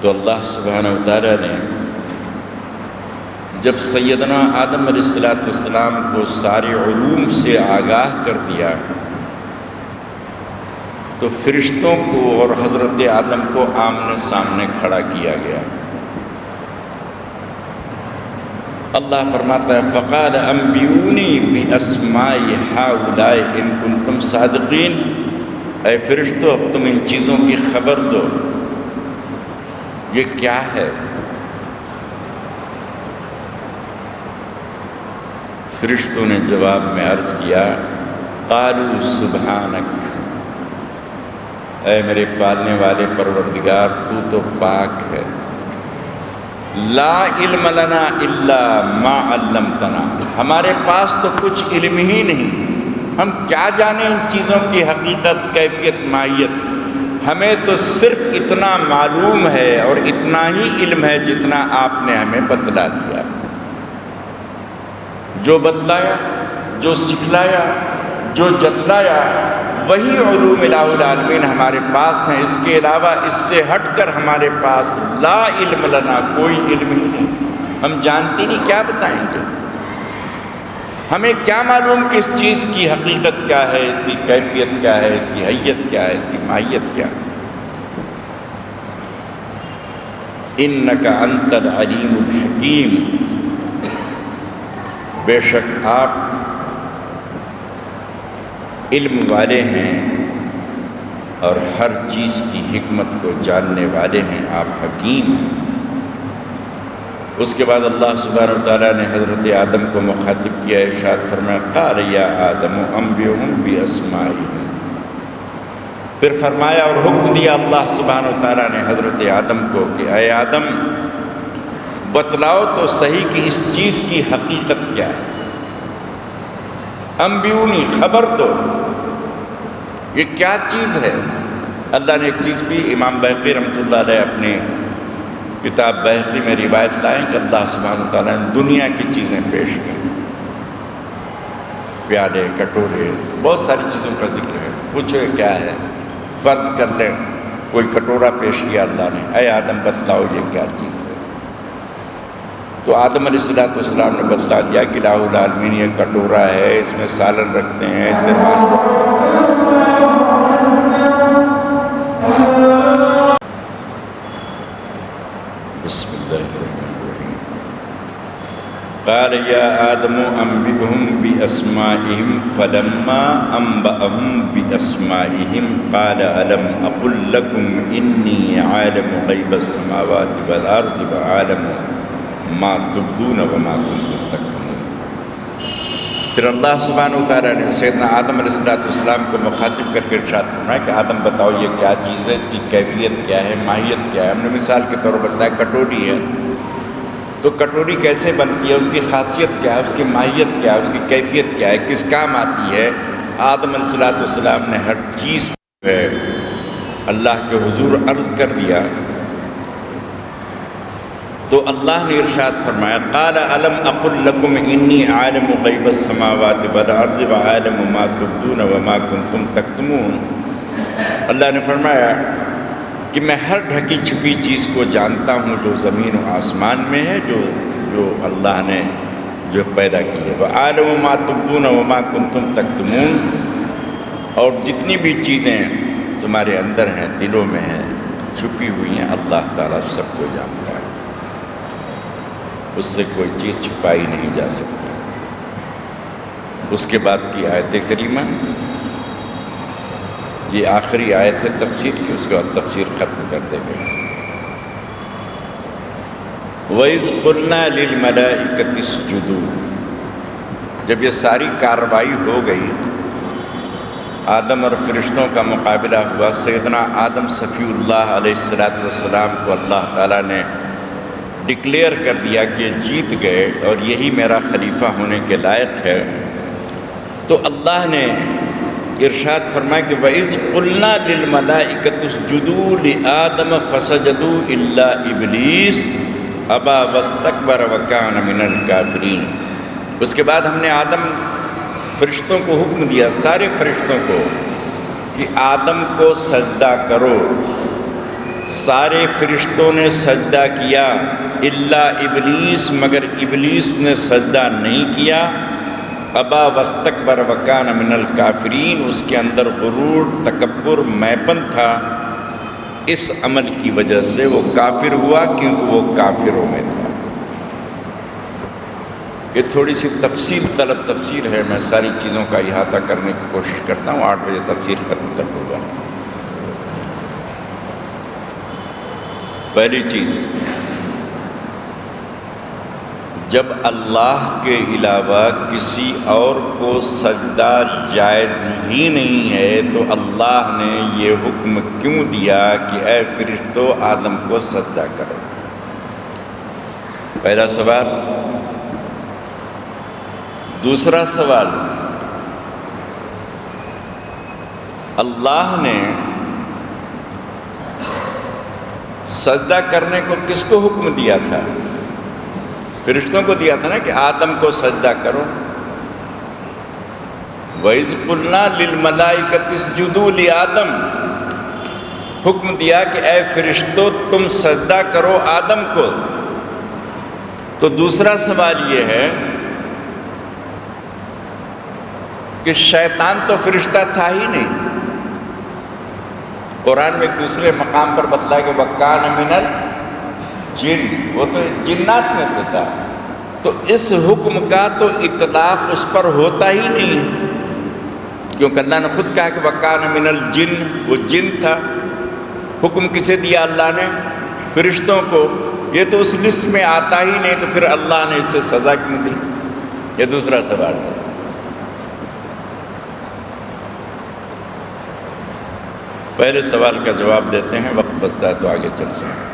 تو اللہ سبحانہ و تعالیٰ نے جب سیدنا آدم علیہ السلام کو سارے علوم سے آگاہ کر دیا تو فرشتوں کو اور حضرت آدم کو آمنے سامنے کھڑا کیا گیا۔ اللہ فرماتا ہے فقال انبئونی باسماء ہؤلاء ان کنتم صادقین، اے فرشتوں اب تم ان چیزوں کی خبر دو، یہ کیا ہے؟ فرشتوں نے جواب میں عرض کیا قالوا سبحانک، اے میرے پالنے والے پروردگار تو پاک ہے، لا علم لنا الا ما علمتنا، ہمارے پاس تو کچھ علم ہی نہیں، ہم کیا جانیں ان چیزوں کی حقیقت، کیفیت، ماہیت، ہمیں تو صرف اتنا معلوم ہے اور اتنا ہی علم ہے جتنا آپ نے ہمیں بتلا دیا۔ جو بتلایا، جو سکھلایا، جو جتلایا وہی علوم الہ العالمین ہمارے پاس ہیں، اس کے علاوہ اس سے ہٹ کر ہمارے پاس لا علم لنا، کوئی علم ہی نہیں، ہم جانتے نہیں، کیا بتائیں گے؟ ہمیں کیا معلوم کہ اس چیز کی حقیقت کیا ہے، اس کی کیفیت کیا ہے، اس کی حیت کیا ہے، اس کی ماہیت کیا ہے؟ انک انت العلیم الحکیم، بے شک آپ علم والے ہیں اور ہر چیز کی حکمت کو جاننے والے ہیں، آپ حکیم ہیں۔ اس کے بعد اللہ سبحانہ و تعالیٰ نے حضرت آدم کو مخاطب کیا، ارشاد فرمایا قال یا آدم انبئہم باسمائہم، پھر فرمایا اور حکم دیا اللہ سبحانہ و تعالیٰ نے حضرت آدم کو کہ اے آدم بتلاؤ تو صحیح کہ اس چیز کی حقیقت کیا ہے، انبئونی، خبر دو، یہ کیا چیز ہے؟ اللہ نے ایک چیز بھی، امام بہقی رحمۃ اللہ علیہ اپنی کتاب بہقی میں روایت لائیں کہ اللہ سبحانہ و تعالیٰ نے دنیا کی چیزیں پیش کی، پیالے، کٹورے، بہت ساری چیزوں کا ذکر ہے، پوچھو یہ کیا ہے؟ فرض کر لیں کوئی کٹورا پیش کیا اللہ نے، اے آدم بتلاؤ یہ کیا چیز ہے؟ تو آدم علیہ السلام نے بتلا دیا کہ الہ العالمین یہ کٹورا ہے، اس میں سالن رکھتے ہیں، اسے بسم اللہ الرحمن الرحیم قال یا آدم انبئہم باسمائہم فلما انبأہم باسمائہم قال الم اقل لکم انی عالم غیب السماوات والارض وعالم ما تبدون وما کنتم تکتمون۔ پھر اللہ سبحانہ و تعالیٰ نے سیدنا آدم علیہ السلام کو مخاطب کر کے ارشاد فرمایا کہ آدم بتاؤ یہ کیا چیز ہے، اس کی کیفیت کیا ہے، ماہیت کیا ہے؟ ہم نے مثال کے طور پر بتایا کٹوری ہے، تو کٹوری کیسے بنتی ہے، اس کی خاصیت کیا ہے، اس کی ماہیت کیا ہے، اس کی کیفیت کیا ہے، کس کام آتی ہے؟ آدم علیہ السلام نے ہر چیز کو ہے اللہ کے حضور عرض کر دیا، تو اللہ نے ارشاد فرمایا قال الم اقل لکم انی عالم غیب السماوات والارض وعالم ما تبدون وما کنتم تکتمون۔ اللہ نے فرمایا کہ میں ہر ڈھکی چھپی چیز کو جانتا ہوں جو زمین و آسمان میں ہے، جو اللہ نے جو پیدا کی ہے، وعالم ما تبدون وما کنتم تکتمون، اور جتنی بھی چیزیں تمہارے اندر ہیں، دلوں میں ہیں، چھپی ہوئی ہیں، اللہ تعالیٰ سب کو جانتا ہے، اس سے کوئی چیز چھپائی نہیں جا سکتی۔ اس کے بعد کی آیت کریمہ، یہ آخری آیت ہے تفسیر کی، اس کے بعد تفسیر ختم کر دیں گے۔ وَإِذْ قُلْنَا لِلْمَلَائِكَةِ اسْجُدُوا، جب یہ ساری کارروائی ہو گئی، آدم اور فرشتوں کا مقابلہ ہوا، سیدنا آدم صفی اللہ علیہ السلام کو اللہ تعالیٰ نے ڈکلیئر کر دیا کہ یہ جیت گئے اور یہی میرا خلیفہ ہونے کے لائق ہے، تو اللہ نے ارشاد فرمایا کہ وَإِذْ قُلْنَا لِلْمَلَائِكَةِ اسْجُدُوا لِآدَمَ فَسَجَدُوا إِلَّا إِبْلِيسَ أَبَى وَاسْتَكْبَرَ وَكَانَ مِنَ الْكَافِرِينَ۔ اس کے بعد ہم نے آدم فرشتوں کو حکم دیا، سارے فرشتوں کو، کہ آدم کو سجدہ کرو، سارے فرشتوں نے سجدہ کیا الا ابلیس، مگر ابلیس نے سجدہ نہیں کیا۔ ابا واستکبر وکان من الکافرین، اس کے اندر غرور، تکبر، میپن تھا، اس عمل کی وجہ سے وہ کافر ہوا، کیونکہ وہ کافروں میں تھا۔ یہ تھوڑی سی تفصیل طلب تفسیر ہے، میں ساری چیزوں کا احاطہ کرنے کی کوشش کرتا ہوں، 8 بجے تفسیر ختم کر دوں گا۔ پہلی چیز، جب اللہ کے علاوہ کسی اور کو سجدہ جائز ہی نہیں ہے تو اللہ نے یہ حکم کیوں دیا کہ اے فرشتو آدم کو سجدہ کرو؟ پہلا سوال۔ دوسرا سوال، اللہ نے سجدہ کرنے کو کس کو حکم دیا تھا؟ فرشتوں کو دیا تھا نا کہ آدم کو سجدہ کرو۔ وَإِذْ قُلْنَا لِلْمَلَائِكَةِ اسْجُدُوا لِآدَمَ، حکم دیا کہ اے فرشتو تم سجدہ کرو آدم کو۔ تو دوسرا سوال یہ ہے کہ شیطان تو فرشتہ تھا ہی نہیں۔ قرآن میں ایک دوسرے مقام پر بتلایا کہ وَكَانَ مِنَ الْجِنِّ، وہ تو جنات میں سے تھا، تو اس حکم کا تو اطلاق اس پر ہوتا ہی نہیں ہے، کیونکہ اللہ نے خود کہا کہ وَكَانَ مِنَ الْجِنِّ، وہ جن تھا۔ حکم کسے دیا اللہ نے؟ فرشتوں کو۔ یہ تو اس لسٹ میں آتا ہی نہیں، تو پھر اللہ نے اس سے سزا کیوں دی؟ یہ دوسرا سوال ہے۔ پہلے سوال کا جواب دیتے ہیں، وقت بچتا ہے تو آگے چلتے ہیں۔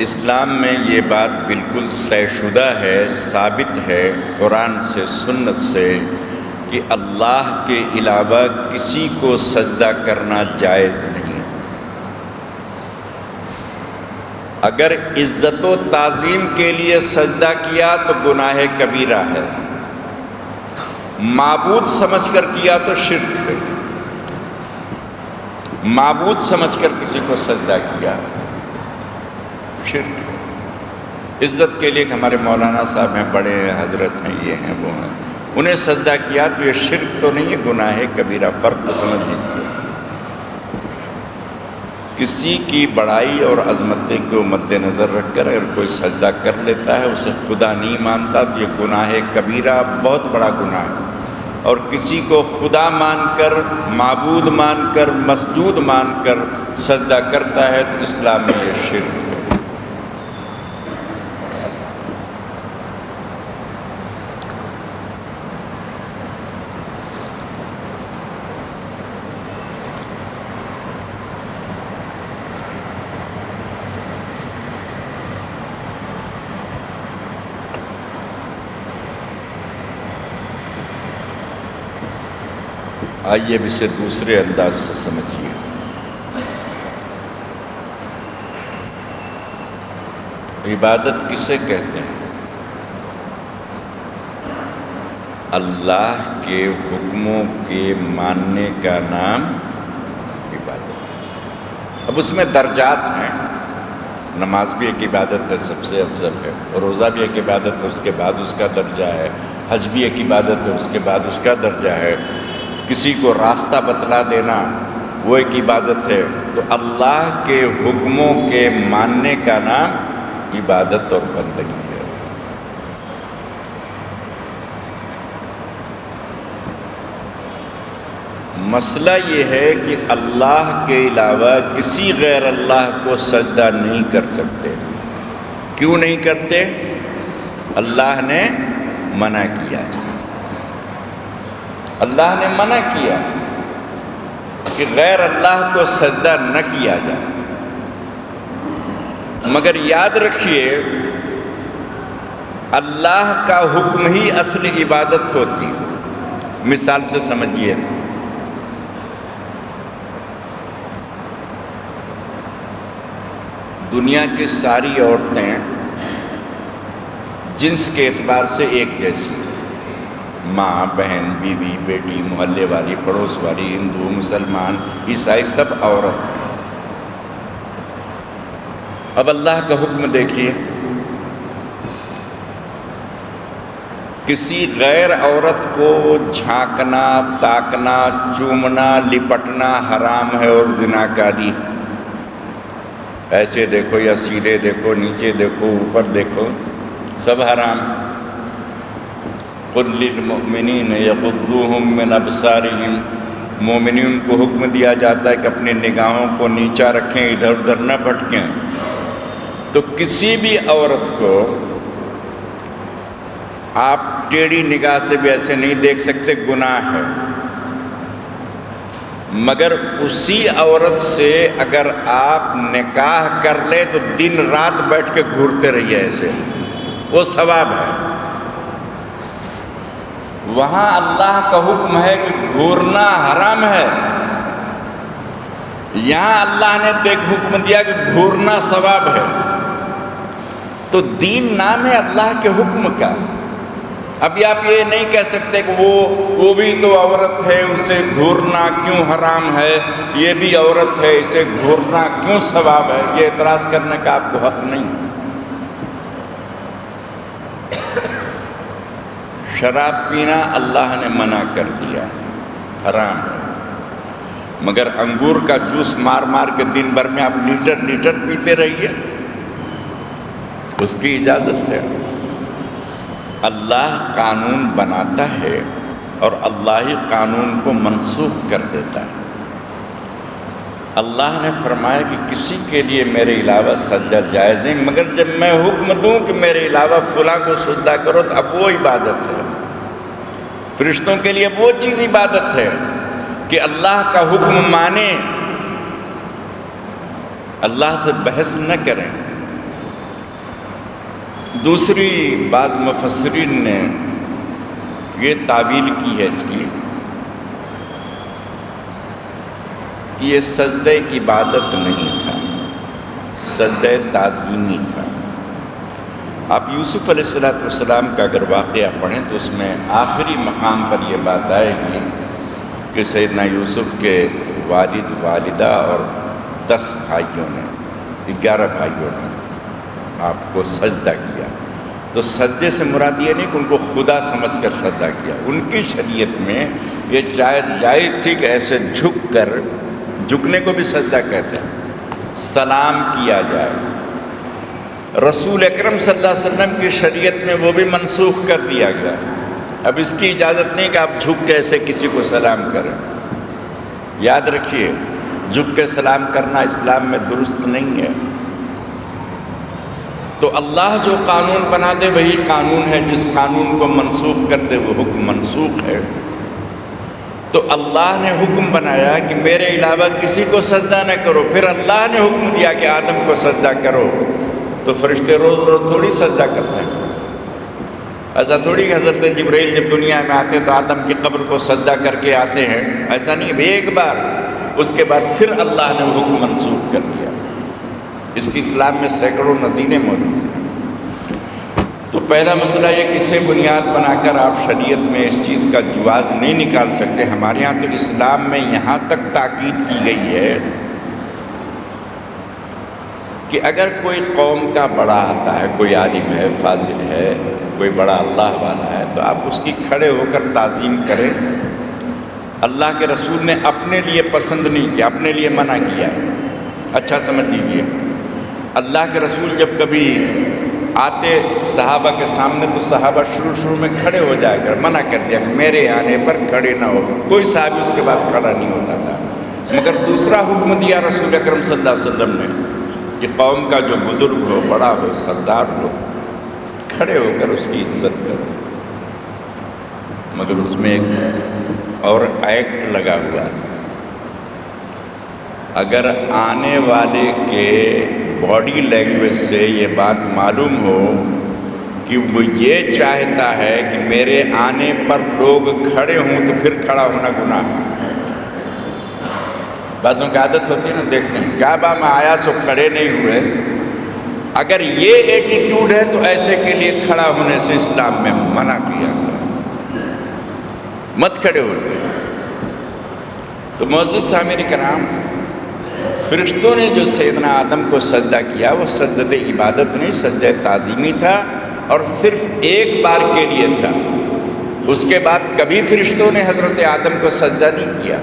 اسلام میں یہ بات بالکل طے شدہ ہے، ثابت ہے قرآن سے، سنت سے، کہ اللہ کے علاوہ کسی کو سجدہ کرنا جائز نہیں۔ اگر عزت و تعظیم کے لیے سجدہ کیا تو گناہ کبیرہ ہے، معبود سمجھ کر کیا تو شرک ہے۔ معبود سمجھ کر کسی کو سجدہ کیا شرک ہے۔ عزت کے لیے کہ ہمارے مولانا صاحب ہیں، بڑے ہیں، حضرت ہیں، یہ ہیں، وہ ہیں، انہیں سجدہ کیا تو یہ شرک تو نہیں ہے، گناہ کبیرہ۔ فرق تو سمجھ لیجیے۔ کسی کی بڑائی اور عظمت کو مد نظر رکھ کر اگر کوئی سجدہ کر لیتا ہے، اسے خدا نہیں مانتا تو یہ گناہ کبیرہ، بہت بڑا گناہ ہے۔ اور کسی کو خدا مان کر، معبود مان کر، مسجود مان کر سجدہ کرتا ہے تو اسلام میں یہ شرک ہے۔ آئیے اب اسے دوسرے انداز سے سمجھیے۔ عبادت کسے کہتے ہیں؟ اللہ کے حکموں کے ماننے کا نام عبادت۔ اب اس میں درجات ہیں، نماز بھی ایک عبادت ہے، سب سے افضل ہے، روزہ بھی ایک عبادت ہے، اس کے بعد اس کا درجہ ہے، حج بھی ایک عبادت ہے، اس کے بعد اس کا درجہ ہے، کسی کو راستہ بتلا دینا وہ ایک عبادت ہے۔ تو اللہ کے حکموں کے ماننے کا نام عبادت اور بندگی ہے۔ مسئلہ یہ ہے کہ اللہ کے علاوہ کسی غیر اللہ کو سجدہ نہیں کر سکتے۔ کیوں نہیں کرتے؟ اللہ نے منع کیا۔ اللہ نے منع کیا کہ غیر اللہ کو سجدہ نہ کیا جائے۔ مگر یاد رکھیے، اللہ کا حکم ہی اصل عبادت ہوتی۔ مثال سے سمجھیے، دنیا کی ساری عورتیں جنس کے اعتبار سے ایک جیسی، ماں، بہن، بیوی، بیٹی، محلے والی، پڑوس والی، ہندو، مسلمان، عیسائی، سب عورت. اب اللہ کا حکم دیکھیے، کسی غیر عورت کو جھانکنا، تاکنا، چومنا، لپٹنا حرام ہے اور زناکاری. ایسے دیکھو یا سیدھے دیکھو، نیچے دیکھو، اوپر دیکھو، سب حرام. قُل لِّلْمُؤْمِنِينَ يَغُضُّوا مِنْ أَبْصَارِهِمْ. مومنین کو حکم دیا جاتا ہے کہ اپنی نگاہوں کو نیچا رکھیں، ادھر ادھر نہ بھٹکیں. تو کسی بھی عورت کو آپ ٹیڑھی نگاہ سے بھی ایسے نہیں دیکھ سکتے، گناہ ہے. مگر اسی عورت سے اگر آپ نکاح کر لیں تو دن رات بیٹھ کے گھورتے رہیے ایسے، وہ ثواب ہے. وہاں اللہ کا حکم ہے کہ گھورنا حرام ہے، یہاں اللہ نے ایک حکم دیا کہ گھورنا ثواب ہے. تو دین نام ہے اللہ کے حکم کا. ابھی آپ یہ نہیں کہہ سکتے کہ وہ بھی تو عورت ہے، اسے گھورنا کیوں حرام ہے، یہ بھی عورت ہے، اسے گھورنا کیوں ثواب ہے. یہ اعتراض کرنے کا آپ کو حق نہیں. شراب پینا اللہ نے منع کر دیا، حرام ہے. مگر انگور کا جوس مار مار کے دن بھر میں آپ لیٹر لیٹر پیتے رہیے، اس کی اجازت ہے. اللہ قانون بناتا ہے اور اللہ ہی قانون کو منسوخ کر دیتا ہے. اللہ نے فرمایا کہ کسی کے لیے میرے علاوہ سجدہ جائز نہیں، مگر جب میں حکم دوں کہ میرے علاوہ فلاں کو سجدہ کرو تو اب وہ عبادت ہے. فرشتوں کے لیے وہ چیز عبادت ہے کہ اللہ کا حکم مانیں، اللہ سے بحث نہ کریں. دوسری بعض مفسرین نے یہ تعویل کی ہے اس کی کہ یہ سجدہ عبادت نہیں تھا، سجدہ تعظیمی تھا. آپ یوسف علیہ السلام کا اگر واقعہ پڑھیں تو اس میں آخری مقام پر یہ بات آئے گی کہ سیدنا یوسف کے والد، والدہ اور 10 بھائیوں نے، 11 بھائیوں نے آپ کو سجدہ کیا. تو سجدے سے مراد یہ نہیں کہ ان کو خدا سمجھ کر سجدہ کیا. ان کی شریعت میں یہ جائز تھی کہ ایسے جھکنے کو بھی سجدہ کہتے ہیں، سلام کیا جائے. رسول اکرم صلی اللہ علیہ وسلم کی شریعت میں وہ بھی منسوخ کر دیا گیا. اب اس کی اجازت نہیں کہ آپ جھک کے ایسے کسی کو سلام کریں. یاد رکھیے، جھک کے سلام کرنا اسلام میں درست نہیں ہے. تو اللہ جو قانون بنا دے وہی قانون ہے، جس قانون کو منسوخ کر دے وہ حکم منسوخ ہے. تو اللہ نے حکم بنایا کہ میرے علاوہ کسی کو سجدہ نہ کرو، پھر اللہ نے حکم دیا کہ آدم کو سجدہ کرو. تو فرشتے روز روز تھوڑی سجدہ کرتے ہیں. ایسا تھوڑی کہ حضرت جبرائیل جب دنیا میں آتے تو آدم کی قبر کو سجدہ کر کے آتے ہیں، ایسا نہیں. ایک بار، اس کے بعد پھر اللہ نے حکم منسوخ کر دیا. اس کی اسلام میں سینکڑوں نظیریں موجود ہیں. تو پہلا مسئلہ یہ کہ اسے بنیاد بنا کر آپ شریعت میں اس چیز کا جواز نہیں نکال سکتے. ہمارے ہاں تو اسلام میں یہاں تک تاکید کی گئی ہے کہ اگر کوئی قوم کا بڑا آتا ہے، کوئی عالم ہے، فاضل ہے، کوئی بڑا اللہ والا ہے، تو آپ اس کی کھڑے ہو کر تعظیم کریں. اللہ کے رسول نے اپنے لیے پسند نہیں کیا، اپنے لیے منع کیا. اچھا سمجھ لیجئے، اللہ کے رسول جب کبھی آتے صحابہ کے سامنے تو صحابہ شروع میں کھڑے ہو جایا کر، منع کر دیا کہ میرے آنے پر کھڑے نہ ہو. کوئی صحابی اس کے بعد کھڑا نہیں ہوتا تھا. مگر دوسرا حکم دیا رسول اکرم صلی اللہ علیہ وسلم نے کہ قوم کا جو بزرگ ہو، بڑا ہو، سردار ہو، کھڑے ہو کر اس کی عزت کرو. مگر اس میں ایک اور ایکٹ لگا ہوا ہے. اگر آنے والے کے باڈی لینگویج سے یہ بات معلوم ہو کہ وہ یہ چاہتا ہے کہ میرے آنے پر لوگ کھڑے ہوں تو پھر کھڑا ہونا گناہ. بعضوں کی عادت ہوتی ہے نا، دیکھتے ہیں کعبہ میں آیا سو کھڑے نہیں ہوئے. اگر یہ ایٹیٹیوڈ ہے تو ایسے کے لیے کھڑا ہونے سے اسلام میں منع کیا گیا. مت کھڑے ہوئے۔ تو معزز سامعین کرام، فرشتوں نے جو سیدنا آدم کو سجدہ کیا وہ سجدہ عبادت نہیں، سجدہ تعظیمی تھا، اور صرف ایک بار کے لیے تھا۔ اس کے بعد کبھی فرشتوں نے حضرت آدم کو سجدہ نہیں کیا۔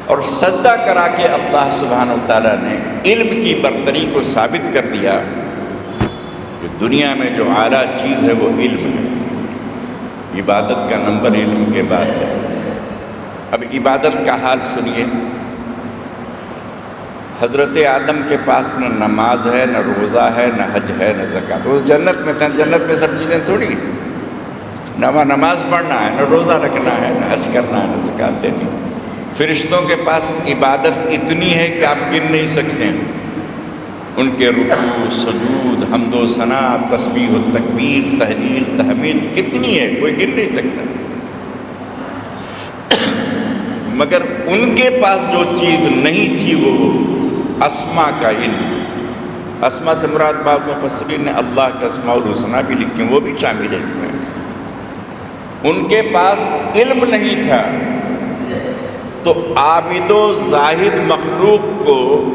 اور سجدہ کرا کے اللہ سبحانہ وتعالیٰ نے علم کی برتری کو ثابت کر دیا کہ دنیا میں جو اعلیٰ چیز ہے وہ علم ہے۔ عبادت کا نمبر علم کے بعد ہے۔ اب عبادت کا حال سنیے۔ حضرت آدم کے پاس نہ نماز ہے، نہ روزہ ہے، نہ حج ہے، نہ زکوٰۃ۔ وہ جنت میں تھا، جنت میں سب چیزیں تھوڑی ہیں۔ نہ وہاں نماز پڑھنا ہے، نہ روزہ رکھنا ہے، نہ حج کرنا ہے، نہ زکوٰۃ دینی۔ فرشتوں کے پاس عبادت اتنی ہے کہ آپ گن نہیں سکتے ہیں۔ ان کے رکوع، سجود، حمد و ثنا، تسبیح و تکبیر، تہلیل، تحمید کتنی ہے، کوئی گن نہیں سکتا۔ مگر ان کے پاس جو چیز نہیں تھی وہ اسماء کا علم۔ اسماء سے مراد بعض مفسرین نے اللہ کا اسماء الحسنی بھی لکھے، وہ بھی شامل ہے اس میں۔ ان کے پاس علم نہیں تھا، تو عابد و زاہد مخلوق کو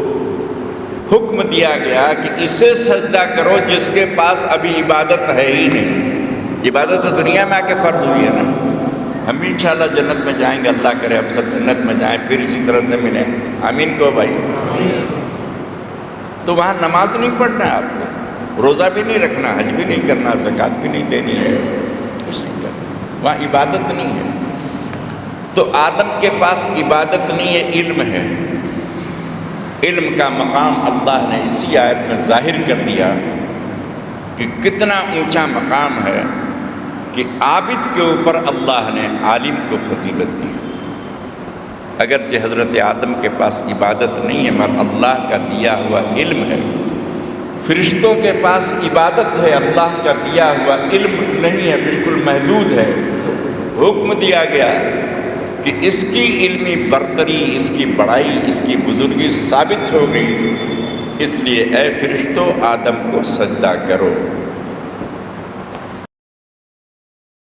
حکم دیا گیا کہ اسے سجدہ کرو جس کے پاس ابھی عبادت ہے ہی نہیں۔ عبادت تو دنیا میں آ کے فرض ہوئی ہے نا۔ ہم بھی انشاءاللہ جنت میں جائیں گے، اللہ کرے ہم سب جنت میں جائیں، پھر اسی طرح سے ملیں، آمین کو بھائی۔ تو وہاں نماز نہیں پڑھنا ہے آپ کو، روزہ بھی نہیں رکھنا، حج بھی نہیں کرنا، زکوٰۃ بھی نہیں دینی ہے، کچھ نہیں کرنا، وہاں عبادت نہیں ہے۔ تو آدم کے پاس عبادت نہیں ہے، علم ہے۔ علم کا مقام اللہ نے اسی آیت میں ظاہر کر دیا کہ کتنا اونچا مقام ہے کہ عابد کے اوپر اللہ نے عالم کو فضیلت دی۔ اگرچہ حضرت آدم کے پاس عبادت نہیں ہے مگر اللہ کا دیا ہوا علم ہے۔ فرشتوں کے پاس عبادت ہے، اللہ کا دیا ہوا علم نہیں ہے، بالکل محدود ہے۔ حکم دیا گیا کہ اس کی علمی برتری، اس کی بڑائی، اس کی بزرگی ثابت ہو گئی، اس لیے اے فرشتوں آدم کو سجدہ کرو۔